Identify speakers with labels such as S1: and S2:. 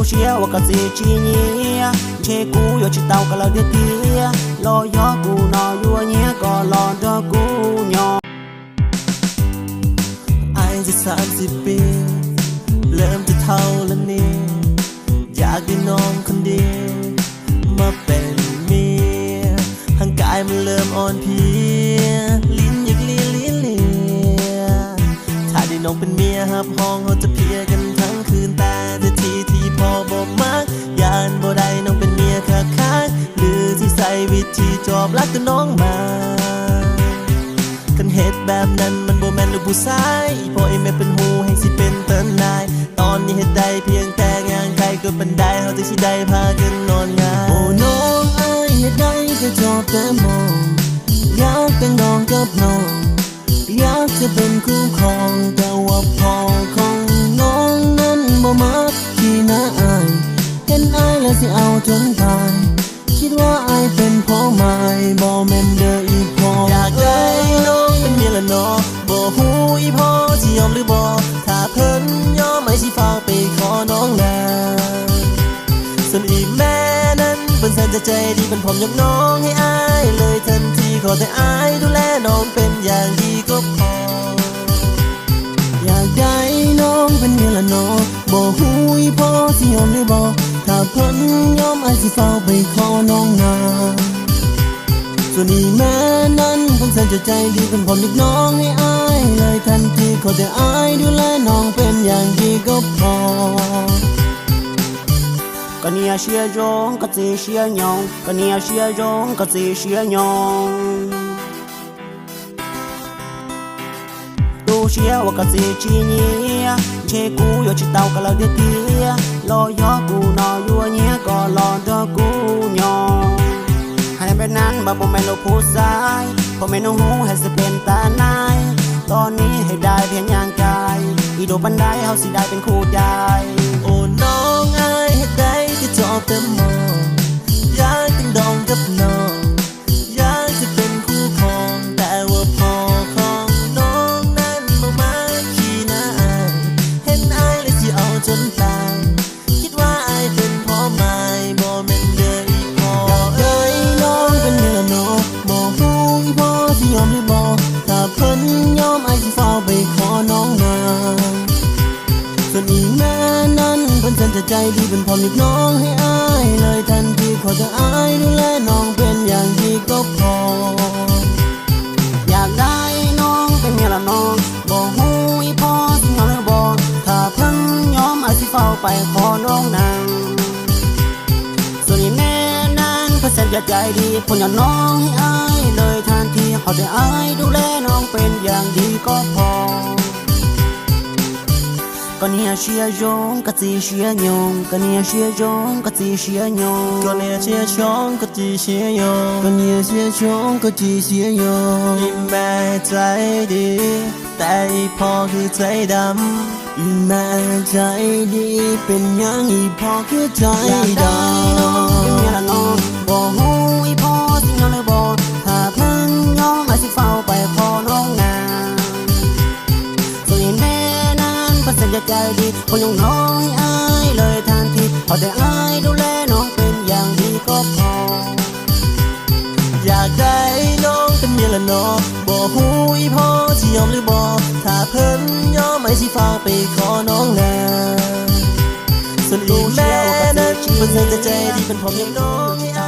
S1: เชียว่าก็สิจีเนียเชกูยอชิเตาก็เราเดียเดียรอยอกูนอยัวเนียก็รอดอกูยอไอจะ30 ปีเริ่มจะเท่าแล้วนี่อยากได้น้องคนเดียวมาเป็นเมียร่างกายมันเริ่มอ่อนเพลียลิ้นอยากเลียถ้าได้น้องเป็นเมียหับห้องเขาจะเพียกันทั้งคืนแต่ที่พอบ่มักยานบ่ได้น้องเป็นเมียคักหรือที่ใส่วิธีจอบรักตัวน้องมากันเหตุแบบนั้นมันบ่แม่นลูกผู้ชายพอไอ้แม่เป็นหูให้สิเป็นเติ้นนายตอนนี้เฮ็ดได้เพียงแต่งานใครก็บันไดเฮาจะสิได้พากันนอนง่ายโอ้น้องเอ้ยเฮ็ดได้ก็จอบแต่มองอยากแต่งน้องกับน้องอยากจะเป็นคู่ครองแต่ว่าพ่อของน้องนั้นบ่มักขี้หน้าอายเห็นอายแล้วสิเอาจนตายคิดว่าอายเป็นพ่อไม้บ่แม่นเด้ออีพ่ออยากได้น้องเป็นเมียละเนาะบ่ฮู้อีพ่อสิยอมหรือบ่ถ้าเพิ่นยอมให้สิฟ้าไปขอน้องแล้วส่วนอีแม่นั้นเพิ่นแสนจะใจดีเป็นพร้อมยกน้องให้อายเลยทันทีขอแต่อายดูแลน้องเป็นอย่างดีก็พออยากได้น้องเป็นเมียละเนาะบ่ฮู้อีพ่อสิยอมหรือบ่ถ้าเพิ่นยอมอายสิฟ้าไปขอน้องนาส่วนอีแม่นั้นเพิ่นแสนจะใจดีเป็นพร้อมยกน้องให้อายเลยทันทีขอแต่อายดูแลน้องเป็นอย่างดีก็พอก็เนี่ยเชียจงก็สิเชียยองก็เนี่ยเชียจงก็สิเชียยองดูเชียว่าก็สิจีเนียเชกูยอชิเตาก็เราเดียเดียรอยอกูนอยัวเนียก็รอดอกูยองให้เป็นนั้นบ่แม่นลูกผู้ชายบ่แม่นหูให้สิเป็นตานายตอนนี้ให้ได้เพียงย่างกายอีโดบันไดเฮาสิได้เป็นคู่ได้โอ้น้องเอ้ยเฮ็ดได้ก็จอบแต่มองอยากเป็นดองกับน้องอยากจะเป็นคู่ครองแต่ว่าพ่อของน้องนั้นบ่มักขี้หน้าอายเห็นอายแล้วสิเอาจนตายคิดว่าอายเป็นพ่อไม้บ่แม่นเด้ออีพ่ออยากได้น้องเป็นเมียละเนาะบ่ฮู้อีพ่อสิยอมหรือบ่ถ้าเพิ่นยอมอายสิฟ้าไปขอน้องนาส่วนอีแม่นั้นเพิ่นแสนจะใจดีเป็นพร้อมยกน้องให้อายเลยทันทีขอแต่อายดูแลน้องเป็นอย่างดีก็พออยากได้น้องเป็นเมียละน้องบ่ฮู้อีพ่อสิยอมหรือบ่ถ้าเพิ่นยอมอายสิเฝ้าไปขอน้องนางส่วนอีแม่นั้นเพิ่นแสนจะใจดีเพิ่นยอมน้องให้อายเลยทันทีขอแต่อายดูแลน้องเป็นอย่างดีก็พอก็เนี่ยเชียจงก็สิเชียยองก็เนี่ยเชียจงก็สิเชียยองก็เนี่ยเชียจงก็สิเชียยองก็เนี่ยเชียจงก็สิเชียยองอีแม่ใจดีแต่อีพ่อคือใจดำอีแม่ใจดีเป็นยังอีพ่อคือใจดำเป็นเมียละน้องบ่ฮู้อีพ่อสิยอมหรือบ่ถ้าเพิ่นยอมอายสิเฝ้าไปขอน้องนาส่วนอีแม่เส้นใจดีคนยงน้องให้อายเลยทันทีพอได้อายดูแลน้องเป็นอย่างดีก็พออยากได้น้องเป็นเมียละเนาะบ่ฮู้อีพ่อสิยอมหรือบ่ถ้าเพิ่นยอมให้สิฟ้าไปขอน้องนาส่วนอีแม่นั้นเพิ่นแสนจะใจดีเป็นพร้อมยกน้องให้อ